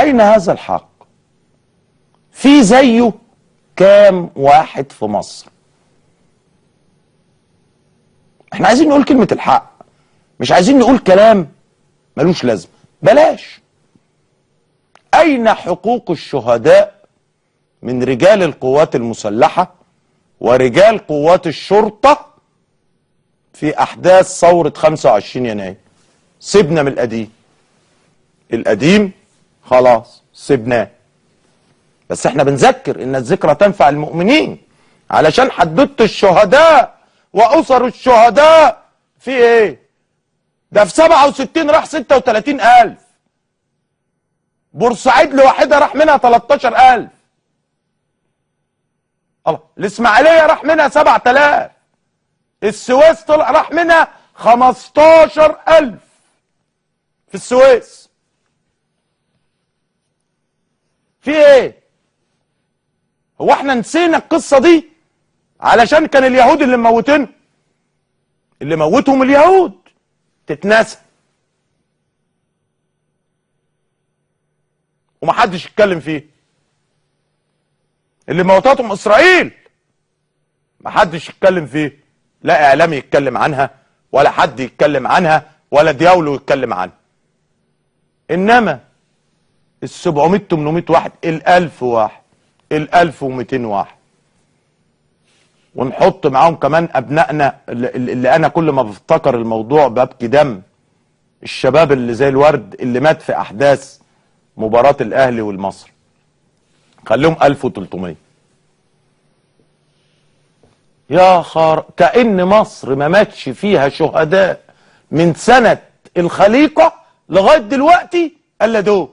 أين هذا الحق؟ في زيه كام واحد في مصر؟ احنا عايزين نقول كلمة الحق، مش عايزين نقول كلام ملوش لازمة. بلاش. أين حقوق الشهداء من رجال القوات المسلحة ورجال قوات الشرطة في أحداث ثورة 25 يناير؟ سيبنا من القديم. القديم خلاص سيبناه، بس احنا بنذكر ان الذكرى تنفع المؤمنين، علشان حددت الشهداء واسر الشهداء في ايه؟ ده في 67 راح 36,000، بورسعيد لوحدها راح منها 13,000، الله، الاسماعيليه راح منها 7,000، السويس طلع راح منها 15,000 في السويس. في ايه؟ هو احنا نسينا القصه دي علشان كان اليهود اللي مموتين؟ اللي موتهم اليهود تتنسى ومحدش يتكلم فيه. اللي موتتهم اسرائيل محدش يتكلم فيه، لا اعلامي يتكلم عنها ولا حد يتكلم عنها ولا دياولو يتكلم عنها. انما ال 700 800 واحد، ال 1000 واحد، ال 1200 واحد، ونحط معاهم كمان ابنائنا اللي انا كل ما بفتكر الموضوع ببكي دم، الشباب اللي زي الورد اللي مات في احداث مباراة الاهلي والمصري، خليهم 1300. يا كأن مصر ما ماتش فيها شهداء من سنة الخليقة لغاية دلوقتي الا دول.